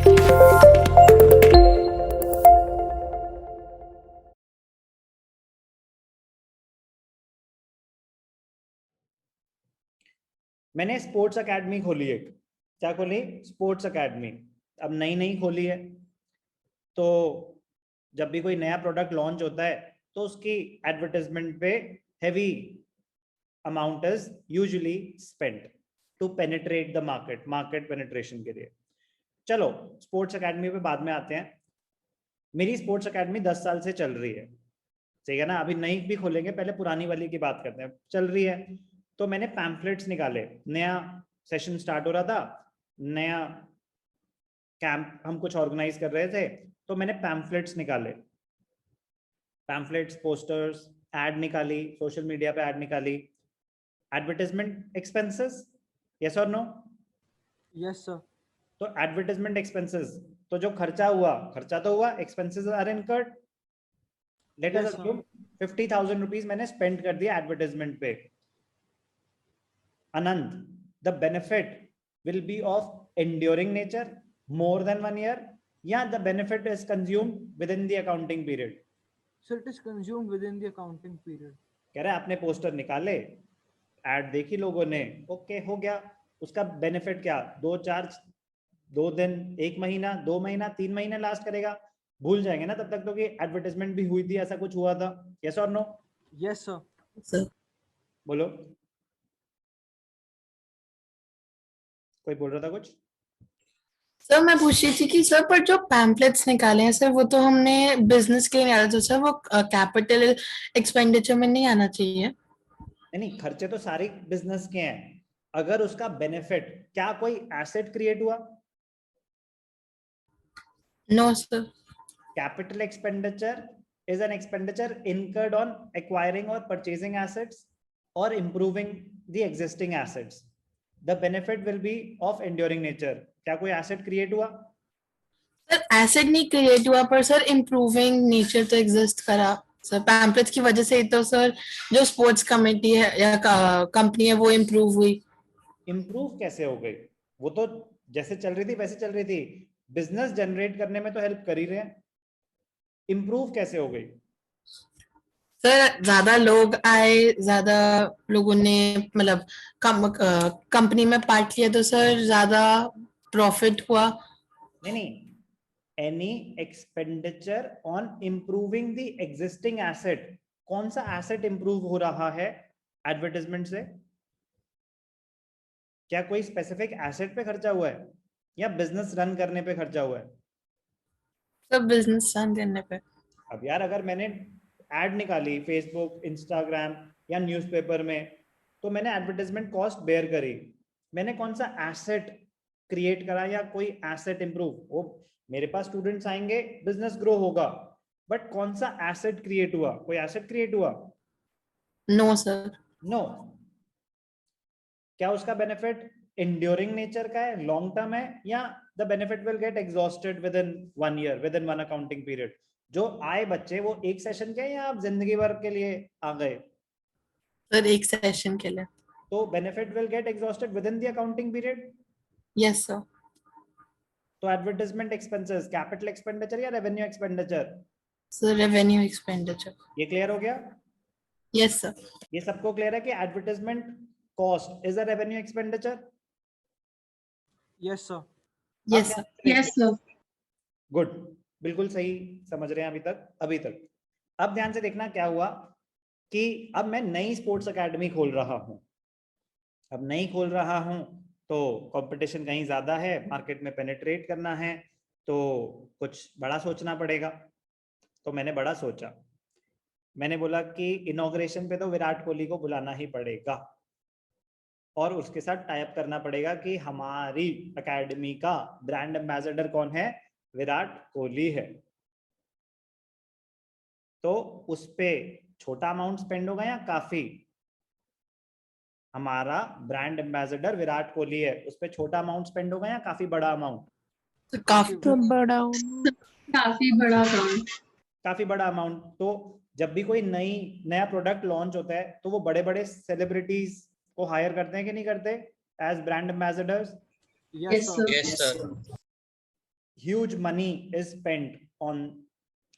मैंने sports academy खोली एक, क्या खोली? Sports academy. अब नई नई खोली है, तो जब भी कोई नया प्रोडक्ट लॉन्च होता है तो उसकी एडवर्टाइजमेंट पे heavy amount is usually spent to penetrate the market, market penetration के लिए। चलो स्पोर्ट्स एकेडमी पे बाद में आते हैं। मेरी स्पोर्ट्स एकेडमी 10 साल से चल रही है, ठीक है ना? अभी नई भी खोलेंगे, पहले पुरानी वाली की बात करते हैं। चल रही है तो मैंने पैम्फलेट्स निकाले, नया सेशन स्टार्ट हो रहा था, नया कैंप हम कुछ ऑर्गेनाइज कर रहे थे, तो मैंने पैम्फलेट्स निकाले, पैम्फलेट्स, पोस्टर्स, एड निकाली, सोशल मीडिया पे एड निकाली। एडवर्टाइजमेंट एक्सपेंसेस, यस और नो? Yes sir. तो एडवर्टाइजमेंट एक्सपेंसेस, तो जो खर्चा हुआ, खर्चा तो हुआ, expenses are incurred. Let us assume 50,000 rupees मैंने स्पेंड कर दिया एडवर्टाइजमेंट पे। Anand, the benefit will be of enduring nature, more than 1 year, yeah, the benefit is consumed within the accounting period. So it is consumed within the accounting period. कह रहा है आपने poster निकाले, add देखी लोगों ने, okay हो गया, उसका बेनिफिट क्या? 2 दिन, 1 महीना, 2 महीना, 3 महीने लास्ट करेगा, भूल जाएंगे ना तब तक तो कि एडवर्टाइजमेंट भी हुई थी, ऐसा कुछ हुआ था। यस और नो? Yes sir. बोलो, कोई बोल रहा था कुछ? सर मैं पूछ रही थी कि सर पर जो पैम्पलेट्स निकाले हैं सर, वो तो हमने बिजनेस के लिए निकाला, तो सर वो कैपिटल एक्सपेंडिचर में नहीं आना चाहिए? नहीं, खर्चे तो सारे बिजनेस के हैं, अगर उसका बेनिफिट, क्या कोई एसेट क्रिएट हुआ? No sir. Capital expenditure is an expenditure incurred on acquiring or purchasing assets or improving the existing assets. The benefit will be of enduring nature. क्या कोई एसेट क्रिएट हुआ? सर एसेट नहीं create हुआ, पर sir improving nature तो exist करा sir, pamphlets की वजह से ही तो सर जो स्पोर्ट्स कमेटी है या कंपनी है वो इम्प्रूव हुई। इम्प्रूव कैसे हो गई? वो तो जैसे चल रही थी वैसे चल रही थी, बिजनेस जनरेट करने में तो हेल्प कर ही रहे हैं, इम्प्रूव कैसे हो गई? सर ज्यादा लोग आए, ज्यादा लोगों ने मतलब कंपनी में पार्ट लिया, तो सर ज्यादा प्रॉफिट हुआ। नहीं, any expenditure on improving the existing asset, कौन सा एसेट इंप्रूव हो रहा है एडवर्टाइजमेंट से? क्या कोई स्पेसिफिक एसेट पे खर्चा हुआ है या बिजनेस रन करने पे खर्चा हुआ है? सब बिजनेस रन करने पे। अब यार अगर मैंने एड निकाली फेसबुक, इंस्टाग्राम या न्यूज़पेपर में, तो मैंने एडवर्टाइजमेंट कॉस्ट बेयर करी, मैंने कौन सा एसेट क्रिएट करा या कोई एसेट इंप्रूव? वो मेरे पास स्टूडेंट्स आएंगे, बिजनेस ग्रो होगा, बट कौन सा एसेट क्रिएट हुआ? कोई एसेट क्रिएट हुआ? No sir. नो। क्या उसका बेनिफिट enduring नेचर का है, लॉन्ग टर्म है, या the benefit will get exhausted with in 1 year, with in 1 accounting period? जो आए बच्चे वो एक सेशन के या आप जिंदगी भर के लिए आ गए? सर एक सेशन के लिए। तो benefit will get exhausted with in the accounting period. Yes sir. तो एडवर्टाइजमेंट एक्सपेंसेस कैपिटल एक्सपेंडिचर या revenue expenditure? Sir revenue expenditure. ये क्लियर हो गया? Yes sir. ये सबको क्लियर है कि advertisement cost is a revenue expenditure? Yes sir. Yes sir. Yes sir. Good, बिल्कुल सही समझ रहे हैं अभी तक। अब ध्यान से देखना क्या हुआ कि अब मैं नई स्पोर्ट्स एकेडमी खोल रहा हूं, अब नई खोल रहा हूं तो कंपटीशन कहीं ज्यादा है, मार्केट में पेनिट्रेट करना है, तो कुछ बड़ा सोचना पड़ेगा। तो मैंने बड़ा सोचा, मैंने बोला कि इनॉग्रेशन पे तो विराट कोहली को बुलाना ही पड़ेगा और उसके साथ टाइप करना पड़ेगा कि हमारी एकेडमी का ब्रांड एम्बेसडर कौन है? विराट कोहली है। तो उस पे छोटा अमाउंट स्पेंड होगा या काफी? हमारा ब्रांड एम्बेसडर विराट कोहली है, उस पे छोटा अमाउंट स्पेंड होगा या काफी बड़ा अमाउंट? तो काफी बड़ा काफी बड़ा अमाउंट। काफी बड़ा अमाउंट। तो जब भी कोई नया प्रोडक्ट लॉन्च होता है तो वो बड़े बड़े सेलिब्रिटीज को हायर करते हैं कि नहीं करते as brand ambassadors? Yes sir. Yes sir. huge money is spent on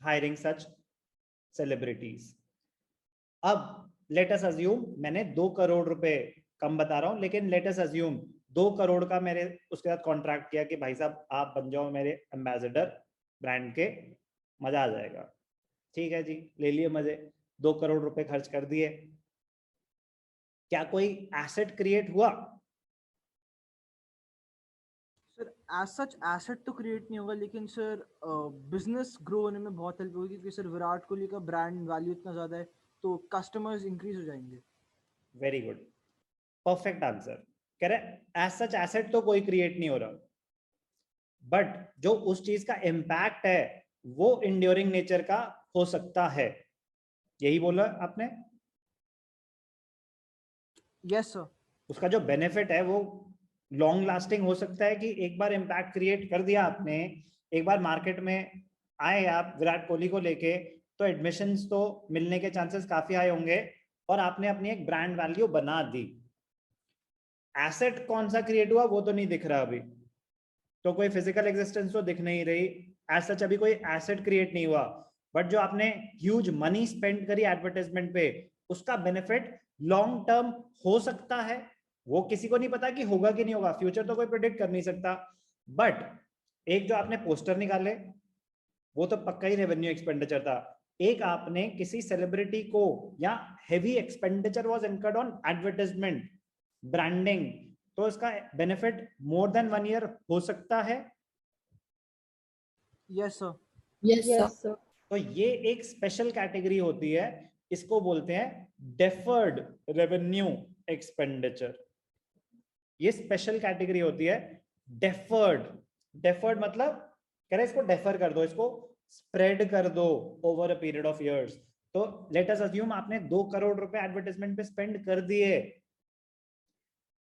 hiring such celebrities. अब let us assume, मैंने 2 करोड़ रुपए कम बता रहा हूं, लेकिन let us assume 2 करोड़ का मेरे उसके साथ कॉन्ट्रैक्ट किया कि भाई साहब आप बन जाओ मेरे एम्बेसडर ब्रांड के, मजा आ जाएगा। ठीक है जी, ले लिए मजे, 2 करोड़ रुपए खर्च कर दिए। क्या कोई एसेट क्रिएट हुआ? सर एज सच एसेट तो क्रिएट नहीं होगा, लेकिन सर बिजनेस ग्रो होने में बहुत हेल्प होगी, क्योंकि सर विराट कोहली का ब्रांड वैल्यू इतना ज्यादा है तो कस्टमर्स इंक्रीज हो जाएंगे। Very good, perfect answer. कह रहे एज सच एसेट तो कोई क्रिएट नहीं हो रहा, बट जो उस चीज का इम्पैक्ट है वो इंड्योरिंग नेचर का हो सकता है, यही बोला आपने? Yes sir. उसका जो बेनिफिट है वो लॉन्ग लास्टिंग हो सकता है कि एक बार इम्पैक्ट क्रिएट कर दिया आपने, एक बार मार्केट में आए आप विराट कोहली को लेके, तो एडमिशंस तो मिलने के चांसेस काफी हाई होंगे और आपने अपनी एक ब्रांड वैल्यू बना दी। एसेट कौन सा क्रिएट हुआ वो तो नहीं दिख रहा अभी, तो कोई फिजिकल एग्जिस्टेंस तो दिख नहीं रही, एज सच अभी कोई एसेट क्रिएट नहीं हुआ, बट जो आपने ह्यूज मनी स्पेंड करी एडवर्टाइजमेंट पे, उसका बेनिफिट लॉन्ग टर्म हो सकता है। वो किसी को नहीं पता कि होगा कि नहीं होगा, फ्यूचर तो कोई प्रेडिक्ट कर नहीं सकता, बट एक जो आपने पोस्टर निकाले वो तो पक्का ही रेवेन्यू एक्सपेंडिचर था। एक आपने किसी सेलिब्रिटी को, या heavy expenditure was incurred on advertisement branding, तो इसका बेनिफिट मोर देन 1 ईयर हो सकता है। Yes sir. Yes, sir. तो ये एक स्पेशल कैटेगरी होती है, इसको बोलते हैं डेफर्ड रेवेन्यू एक्सपेंडिचर। ये स्पेशल कैटेगरी होती है डेफर्ड। डेफर्ड मतलब कह रहे इसको डेफर कर दो, इसको स्प्रेड कर दो over a period of years. तो लेट अस अज्यूम आपने 2 करोड़ रुपए एडवर्टाइजमेंट पे स्पेंड कर दिए,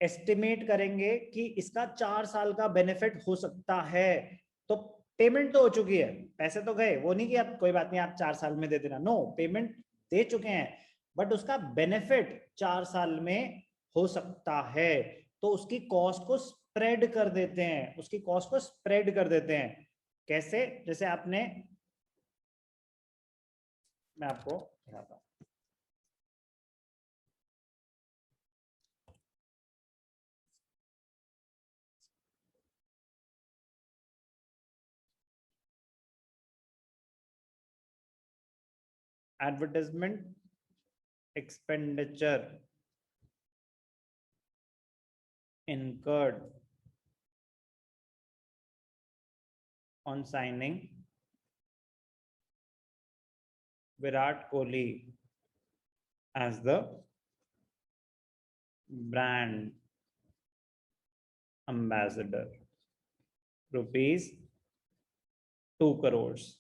एस्टिमेट करेंगे कि इसका 4 साल का बेनिफिट हो सकता है, तो पेमेंट तो हो चुकी है, पैसे तो गए, वो नहीं कि अब कोई बात नहीं आप 4 साल में दे देना, नो, पेमेंट दे चुके हैं, बट उसका बेनिफिट 4 साल में हो सकता है। तो उसकी कॉस्ट को स्प्रेड कर देते हैं, उसकी कॉस्ट को स्प्रेड कर देते हैं। कैसे? जैसे आपने, मैं आपको दिखाता हूं, advertisement expenditure incurred on signing Virat Kohli as the brand ambassador, rupees 2 crores।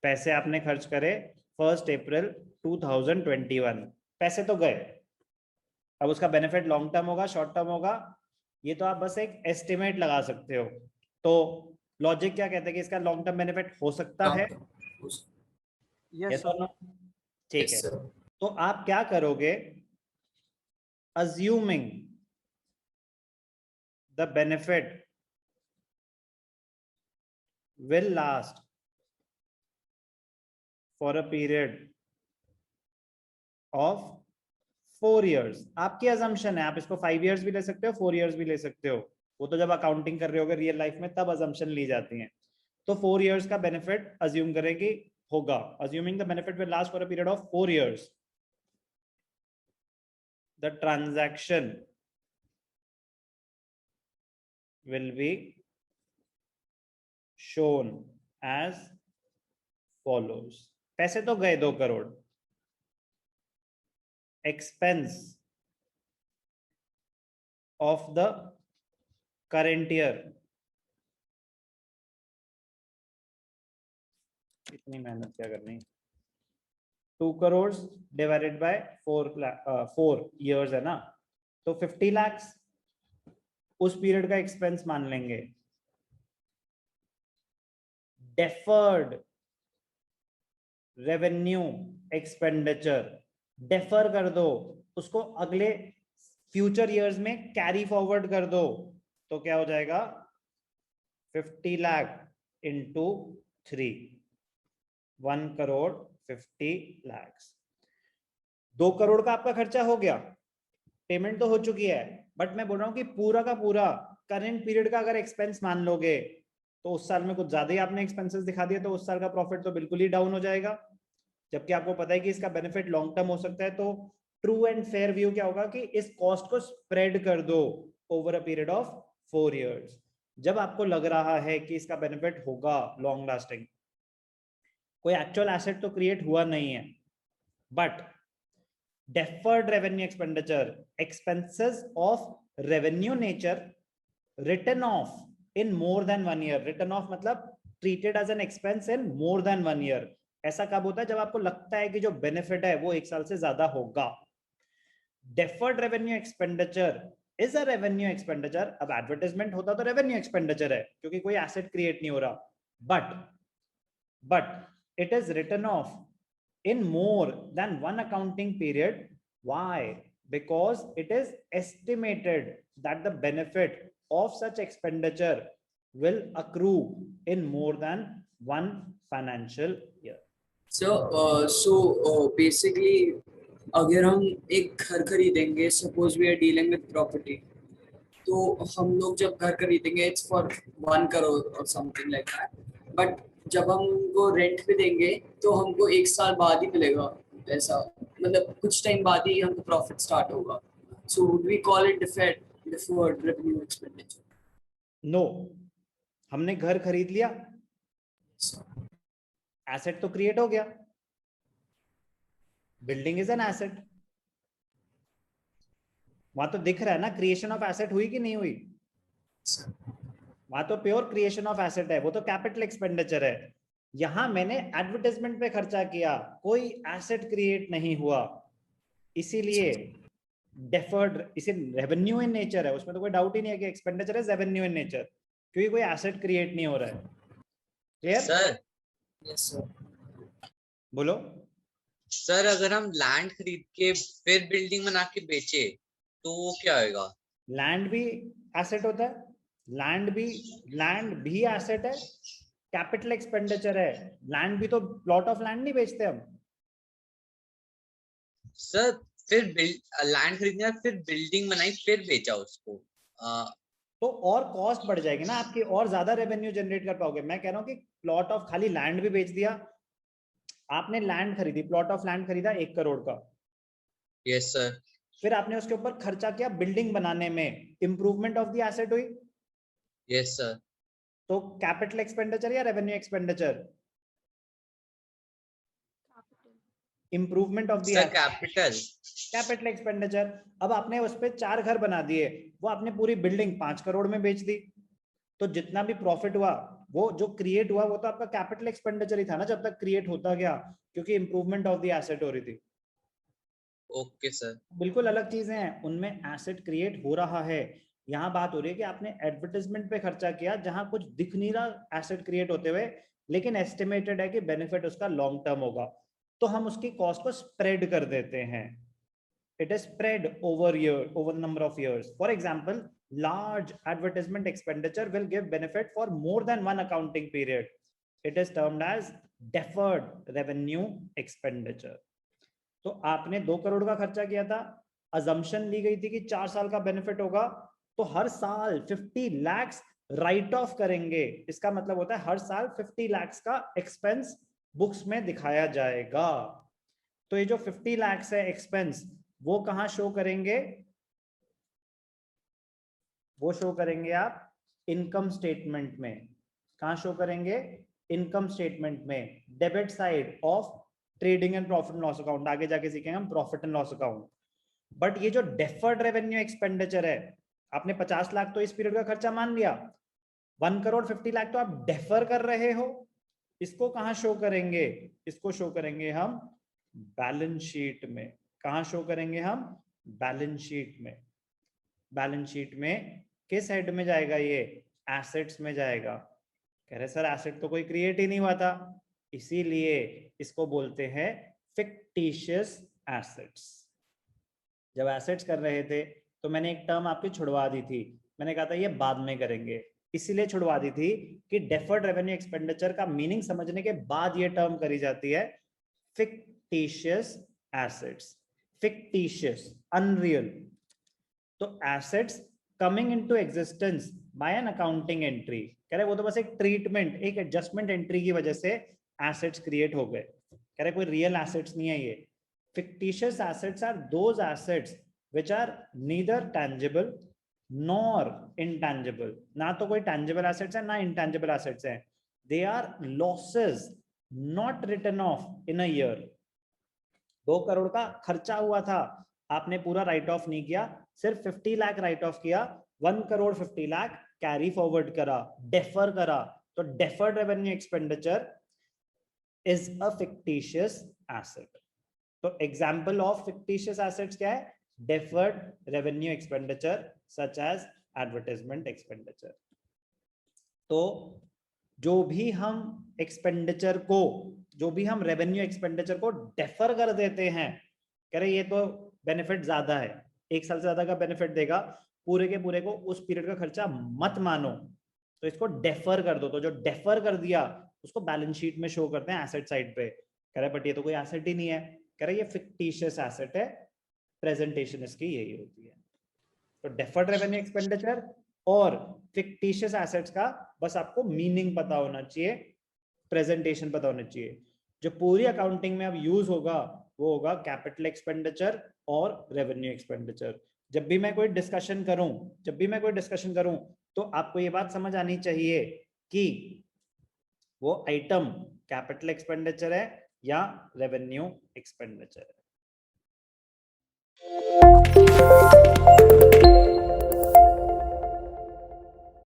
पैसे आपने खर्च करे 1 अप्रैल 2021, पैसे तो गए, अब उसका बेनिफिट लॉन्ग टर्म होगा शॉर्ट टर्म होगा, ये तो आप बस एक एस्टिमेट लगा सकते हो। तो लॉजिक क्या कहते हैं कि इसका लॉन्ग टर्म बेनिफिट हो सकता है, यस सर। ठीक है। तो आप क्या करोगे? Assuming the benefit will last for a period of 4 years। आपकी assumption है, आप इसको 5 years भी ले सकते हो, 4 years भी ले सकते हो, वो तो जब अकाउंटिंग कर रहे होगे रियल लाइफ में तब assumption ली जाती है। तो 4 years का बेनिफिट अज्यूम करेंगे होगा, assuming the benefit will last for a period of 4 years, the transaction will be shown as follows। पैसे तो गए 2 crore, expense of the current year, इतनी मेहनत क्या करनी, 2 करोड़ डिवाइडेड बाय 4 years है ना, तो 50 लाख उस पीरियड का एक्सपेंस मान लेंगे। डेफर्ड रेवेन्यू एक्सपेंडिचर, डेफर कर दो उसको, अगले फ्यूचर इयर्स में कैरी फॉरवर्ड कर दो, तो क्या हो जाएगा 50 लाख into 3, 1,50,00,000। 2 करोड़ का आपका खर्चा हो गया, पेमेंट तो हो चुकी है, बट मैं बोल रहा हूँ कि पूरा का पूरा करंट पीरियड का अगर एक्सपेंस मान लोगे तो उस साल में कुछ ज्यादा ही आपने एक्सपेंसेस दिखा दिए, तो उस साल का प्रॉफिट तो बिल्कुल ही डाउन हो जाएगा, जबकि आपको पता है कि इसका बेनिफिट लॉन्ग टर्म हो सकता है। तो ट्रू एंड फेयर व्यू क्या होगा कि इस कॉस्ट को स्प्रेड कर दो over a period of 4 years, जब आपको लग रहा है कि इसका बेनिफिट होगा लॉन्ग लास्टिंग। कोई एक्चुअल एसेट तो क्रिएट हुआ नहीं है, but deferred revenue expenditure, expenses of revenue nature written off in more than 1 year। written off मतलब treated as an expense in more than 1 year। ऐसा कब होता है? जब आपको लगता है कि जो बेनिफिट है वो 1 साल से ज्यादा होगा। deferred revenue expenditure is a revenue expenditure। अब एडवर्टाइजमेंट होता तो रेवेन्यू एक्सपेंडिचर है क्योंकि कोई एसेट क्रिएट नहीं हो रहा, but it is written off in more than one accounting period। Why? Because it is estimated that the benefit of such expenditure will accrue in more than one financial year। So basically अगर हम एक घर खरीदेंगे, suppose we are dealing with property, तो हम लोग जब घर खरीदेंगे इट्स फॉर 1 करोड़ और समथिंग लाइक दैट, बट जब हम उनको रेंट पे देंगे तो हमको 1 साल बाद ही मिलेगा ऐसा, मतलब कुछ टाइम बाद ही हमको प्रॉफिट स्टार्ट होगा। So would we call it deferred revenue expenditure? No, हमने घर खरीद लिया, एसेट तो क्रिएट हो गया, बिल्डिंग इज एन एसेट, वहां तो दिख रहा है ना क्रिएशन ऑफ एसेट हुई कि नहीं हुई, वहां तो प्योर क्रिएशन ऑफ एसेट है, वो तो कैपिटल एक्सपेंडिचर है। यहां मैंने एडवर्टाइजमेंट पे खर्चा किया, कोई एसेट क्रिएट नहीं हुआ, इसीलिए डेफर्ड, इसे रेवेन्यू इन नेचर है, उसमें तो कोई डाउट ही नहीं है कि expenditure is revenue in nature, क्योंकि कोई एसेट क्रिएट नहीं हो रहा है। क्लियर? Sir, yes sir. बोलो। सर अगर हम लैंड खरीद के फिर बिल्डिंग बना के बेचे तो वो क्या होगा? लैंड भी एसेट होता है, लैंड भी एसेट है, कैपिटल एक्सपेंडिचर है। लैंड भी तो प्लॉट ऑफ लैंड नहीं बेचते हम। सर फिर लैंड खरीदना, फिर बिल्डिंग बनाई, फिर बेचा उसको, तो और कॉस्ट बढ़ जाएगी ना आपकी, और ज्यादा रेवेन्यू जनरेट कर पाओगे। मैं कह रहा हूँ कि प्लॉट ऑफ खाली लैंड भी बेच दिया, आपने लैंड खरीदी, प्लॉट ऑफ लैंड खरीदा 1 करोड़ का, यस सर, फिर आपने उसके ऊपर खर्चा किया बिल्डिंग बनाने में, इंप्रूवमेंट ऑफ द एसेट हुई, यस सर। तो कैपिटल एक्सपेंडिचर या revenue expenditure? Improvement of the sir capital, capital expenditure. अब आपने उस पे 4 घर बना दिए, वो आपने पूरी बिल्डिंग 5 करोड़ में बेच दी, तो जितना भी प्रॉफिट हुआ वो जो क्रिएट हुआ वो तो आपका कैपिटल एक्सपेंडिचर ही था ना, जब तक क्रिएट होता गया, क्योंकि इंप्रूवमेंट ऑफ द एसेट हो रही थी। Okay sir. बिल्कुल अलग चीजें हैं, उनमें एसेट क्रिएट हो रहा है। यहाँ बात हो रही है कि आपने एडवर्टाइजमेंट पे खर्चा किया जहां कुछ दिख नहीं रहा एसेट क्रिएट होते हुए, लेकिन एस्टिमेटेड है कि बेनिफिट उसका लॉन्ग टर्म होगा, तो हम उसकी कॉस्ट को स्प्रेड कर देते हैं। It is spread over number of years। For example, large advertisement expenditure will give benefit for more than one accounting period। it is termed as deferred revenue expenditure। तो आपने 2 करोड़ का खर्चा किया था, अजम्पशन ली गई थी कि 4 साल का बेनिफिट होगा, तो हर साल 50 lakhs राइट ऑफ करेंगे। इसका मतलब होता है हर साल 50 lakhs का एक्सपेंस बुक्स में दिखाया जाएगा। तो ये जो 50 lakhs है एक्सपेंस, वो कहां शो करेंगे? वो शो करेंगे आप इनकम स्टेटमेंट में। कहां शो करेंगे? इनकम स्टेटमेंट में, debit side of trading and profit and loss account. आगे जाके सीखेंगे हम profit and loss account. But ये जो डेफर्ड रेवेन्यू एक्सपेंडिचर है, आपने 50 लाख तो इस पीरियड का खर्चा मान लिया, 1 करोड़ 50 लाख तो आप डेफर कर रहे हो, इसको कहां शो करेंगे? इसको शो करेंगे हम बैलेंस शीट में। कहां शो करेंगे हम? बैलेंस शीट में। बैलेंस शीट में किस हेड में जाएगा ये? एसेट्स में जाएगा। कह रहे सर एसेट तो कोई क्रिएट ही नहीं हुआ था, इसीलिए इसको बोलते हैं फिक्टिशियस एसेट्स। जब एसेट्स कर रहे थे तो मैंने एक टर्म आपकी छुड़वा दी थी, मैंने कहा था ये बाद में करेंगे, इसीलिए छुड़वा दी थी कि डेफर्ड रेवेन्यू एक्सपेंडिचर का मीनिंग समझने के बाद ये टर्म करी जाती है फिक्टिशियस एसेट्स, फिक्टिशियस, अनरियल। तो assets coming into existence by an accounting entry, कह रहे वो तो बस एक ट्रीटमेंट, एक एडजस्टमेंट एंट्री की वजह से एसेट्स क्रिएट हो गए, कह रहे कोई रियल एसेट्स नहीं है ये। fictitious assets are those assets which are neither tangible nor intangible, ना तो कोई tangible assets है ना intangible assets है। they are losses not written off in a year। 2 crore का खर्चा हुआ था, आपने पूरा राइट ऑफ नहीं किया, सिर्फ 50 लाख राइट ऑफ किया, 1 करोड़ 50 लाख कैरी फॉरवर्ड करा, डेफर करा, तो deferred revenue expenditure is a fictitious asset. तो एग्जाम्पल ऑफ फिक्टिशियस एसेट्स क्या है? Deferred revenue expenditure such as advertisement expenditure. तो जो भी हम एक्सपेंडिचर को, जो भी हम रेवेन्यू एक्सपेंडिचर को डेफर कर देते हैं, कह रहे ये तो बेनिफिट ज्यादा है, 1 साल से ज्यादा का बेनिफिट देगा, पूरे के पूरे को उस पीरियड का खर्चा मत मानो, तो इसको डेफर कर दो। तो जो डेफर कर दिया उसको बैलेंस शीट में शो करते हैं एसेट साइड पे, कह रहे बट ये तो कोई एसेट ही नहीं है, कह रहे ये फिक्टिशियस एसेट है, प्रेजेंटेशन इसकी यही होती है। तो डेफर्ड रेवेन्यू एक्सपेंडिचर और फिक्टिशियस एसेट्स का बस आपको मीनिंग पता होना चाहिए, प्रेजेंटेशन पता होना चाहिए। जो पूरी अकाउंटिंग में अब यूज होगा वो होगा कैपिटल एक्सपेंडिचर और रेवेन्यू एक्सपेंडिचर। जब भी मैं कोई डिस्कशन करूं तो आपको ये बात समझ आनी चाहिए कि वो आइटम कैपिटल एक्सपेंडिचर है या रेवेन्यू एक्सपेंडिचर है।